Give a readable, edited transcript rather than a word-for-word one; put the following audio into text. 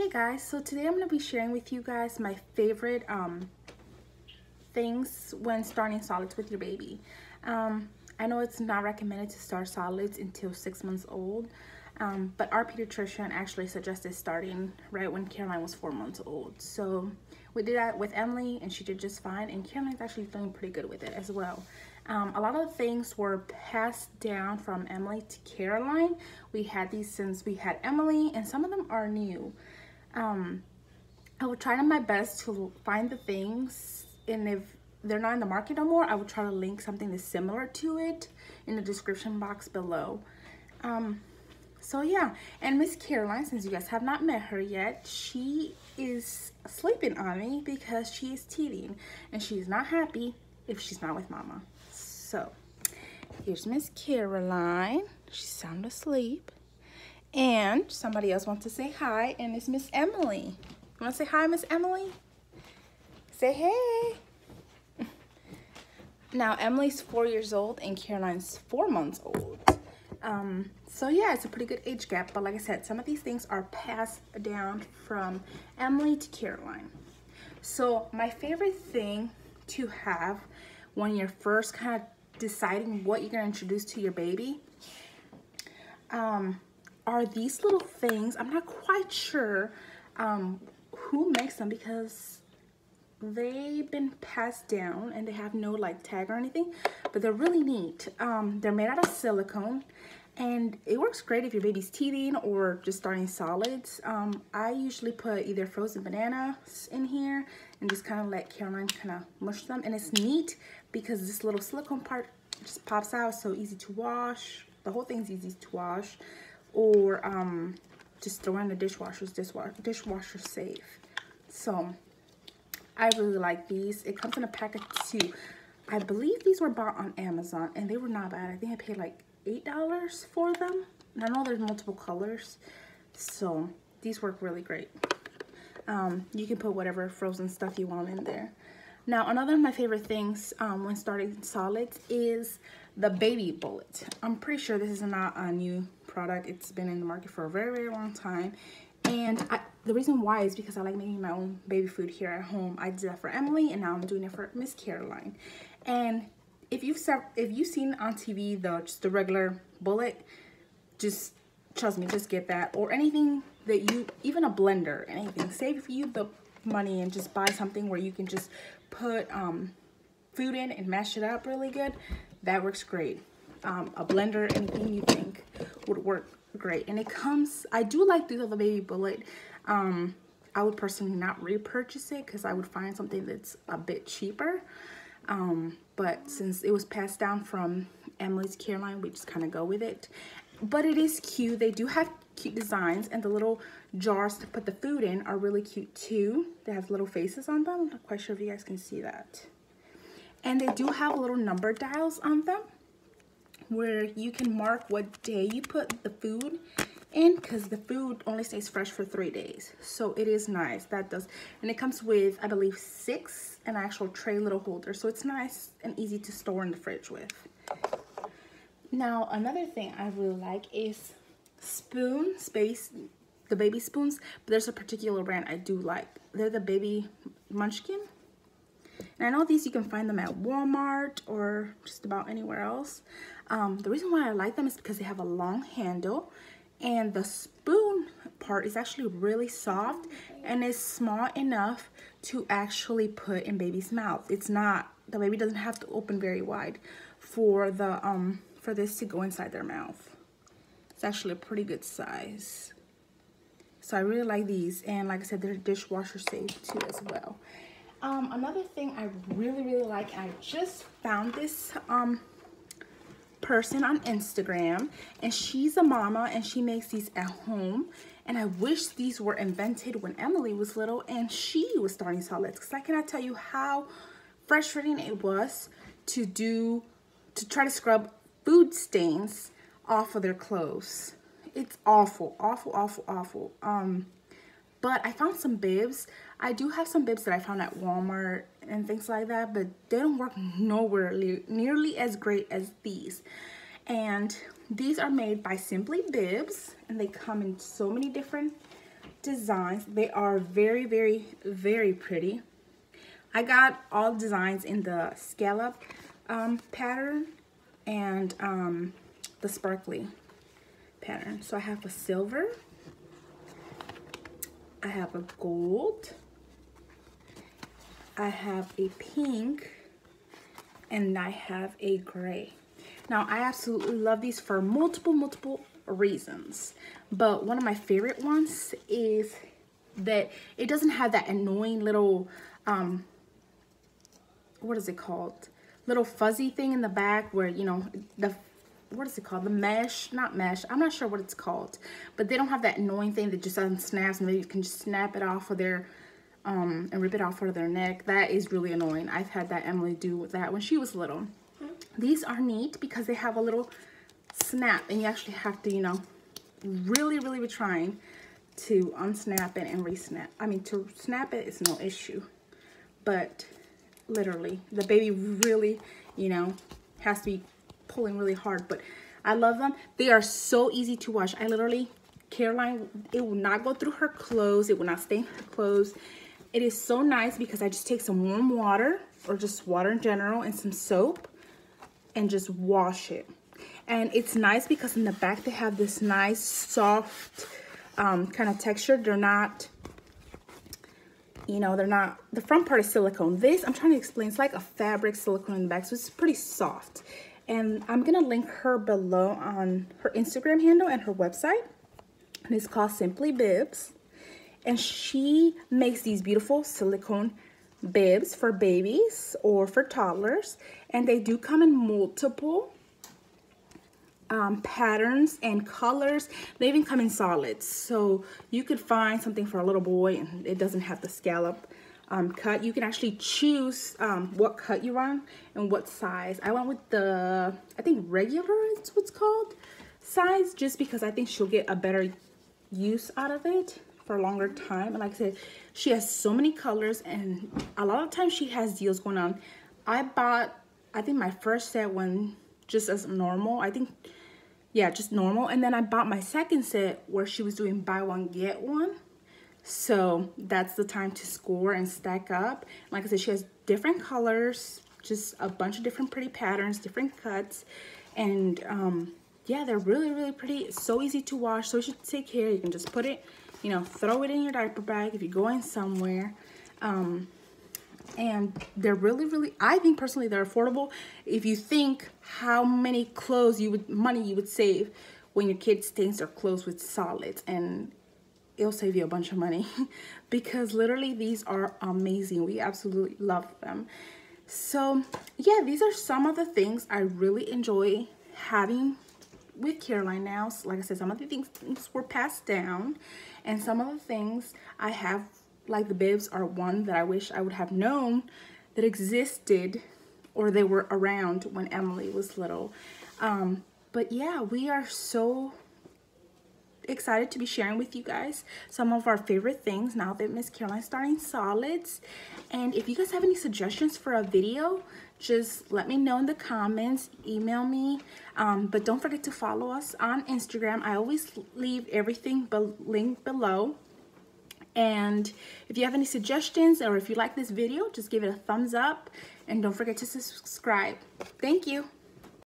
Hey guys, so today I'm going to be sharing with you guys my favorite things when starting solids with your baby. I know it's not recommended to start solids until 6 months old, but our pediatrician actually suggested starting right when Caroline was 4 months old. So we did that with Emily and she did just fine, and Caroline's actually doing pretty good with it as well. A lot of the things were passed down from Emily to Caroline. We had these since we had Emily, and some of them are new. I will try my best to find the things, and if they're not in the market no more, I will try to link something that's similar to it in the description box below. So yeah, and Miss Caroline, since you guys have not met her yet, she is sleeping on me because she is teething, and she's not happy if she's not with mama. So here's Miss Caroline. She's sound asleep. And somebody else wants to say hi, and it's Miss Emily. You want to say hi, Miss Emily? Say hey. Now, Emily's 4 years old and Caroline's 4 months old. So yeah, it's a pretty good age gap. But like I said, some of these things are passed down from Emily to Caroline. So my favorite thing to have when you're first kind of deciding what you're going to introduce to your baby, are these little things. I'm not quite sure who makes them because they've been passed down and they have no like tag or anything, but they're really neat. They're made out of silicone, and it works great if your baby's teething or just starting solids. I usually put either frozen bananas in here and just kind of let Caroline kind of mush them, and it's neat because this little silicone part just pops out, so easy to wash. The whole thing's easy to wash, or just throw in the dishwasher safe. So I really like these. It comes in a pack of 2. I believe these were bought on Amazon and they were not bad. I think I paid like $8 for them, and I know there's multiple colors, so these work really great. You can put whatever frozen stuff you want in there. Now, another of my favorite things when starting solids is the baby bullet. I'm pretty sure this is not a new product. It's been in the market for a very, very long time. And the reason why is because I like making my own baby food here at home. I did that for Emily, and now I'm doing it for Miss Caroline. And if you've seen on TV just the regular bullet, just trust me, just get that, or anything that even a blender, anything. Save you the money and just buy something where you can just put food in and mash it up really good. That works great. A blender, anything you think would work great. And it comes, I do like the baby bullet. I would personally not repurchase it because I would find something that's a bit cheaper. But since it was passed down from Emily's Caroline, we just kind of go with it. But it is cute. They do have cute designs, and the little jars to put the food in are really cute too. They have little faces on them. I'm not quite sure if you guys can see that. And they do have little number dials on them where you can mark what day you put the food in, because the food only stays fresh for 3 days. So it is nice. That does. And it comes with, I believe, 6 an actual tray little holder. So it's nice and easy to store in the fridge with. Now, another thing I really like is spoons, the baby spoons. But there's a particular brand I do like. They're the Baby Munchkin. And I know these, you can find them at Walmart or just about anywhere else. The reason why I like them is because they have a long handle, and the spoon part is actually really soft and is small enough to actually put in baby's mouth. It's not, the baby doesn't have to open very wide for the for this to go inside their mouth. It's actually a pretty good size. So I really like these, and like I said, they're dishwasher safe too as well. Another thing I really like, I just found this person on Instagram, and she's a mama and she makes these at home, and I wish these were invented when Emily was little and she was starting solids, because I cannot tell you how frustrating it was to try to scrub food stains off of their clothes. It's awful. But I found some bibs. I do have some bibs that I found at Walmart and things like that, but they don't work nowhere nearly as great as these. And these are made by Simply Bibs, and they come in so many different designs. They are very, very, very pretty. I got all designs in the scallop pattern and the sparkly pattern. So I have a silver, I have a gold, I have a pink, and I have a gray. Now I absolutely love these for multiple reasons, but one of my favorite ones is that it doesn't have that annoying little what is it called, little fuzzy thing in the back where, you know, the, what is it called, the mesh, not mesh, I'm not sure what it's called, but they don't have that annoying thing that just unsnaps and maybe you can just snap it off of their and rip it off of their neck. That is really annoying. I've had that Emily do with that when she was little. These are neat because they have a little snap and you actually have to, you know, really be trying to unsnap it and resnap. I mean, to snap it is no issue, but literally the baby really, you know, has to be pulling really hard. But I love them. They are so easy to wash. I literally, Caroline, it will not go through her clothes, it will not stain her clothes. It is so nice because I just take some warm water or just water in general and some soap and just wash it. And it's nice because in the back they have this nice soft kind of texture. They're not, you know, they're not, the front part is silicone. This, I'm trying to explain, it's like a fabric silicone in the back, so it's pretty soft. And I'm gonna link her below on her Instagram handle and her website. And it's called Simply Bibs. And she makes these beautiful silicone bibs for babies or for toddlers. And they do come in multiple patterns and colors. They even come in solids, so you could find something for a little boy and it doesn't have the scallop cut. You can actually choose what cut you want and what size. I went with the, I think regular is what's called, size, just because I think she'll get a better use out of it for a longer time. And like I said, she has so many colors and a lot of times she has deals going on. I bought, I think my first set one just as normal, I think, yeah, just normal. And then I bought my second set where she was doing buy one, get one. So that's the time to score and stack up. Like I said, she has different colors, just a bunch of different pretty patterns, different cuts. And yeah, they're really pretty. It's so easy to wash, so easy to take care. You can just put it, you know, throw it in your diaper bag if you're going somewhere. And they're really, I think personally they're affordable. If you think how many clothes money you would save when your kid stains their clothes with solids, and it'll save you a bunch of money because literally these are amazing. We absolutely love them. So yeah, these are some of the things I really enjoy having with Caroline now. So like I said, some of the things were passed down, and some of the things I have, like the bibs, are one that I wish I would have known that existed or they were around when Emily was little. But yeah, we are so excited to be sharing with you guys some of our favorite things now that Miss Caroline's starting solids. And if you guys have any suggestions for a video, just let me know in the comments, email me. But don't forget to follow us on Instagram. I always leave everything linked below. And if you have any suggestions or if you like this video, just give it a thumbs up and don't forget to subscribe. Thank you.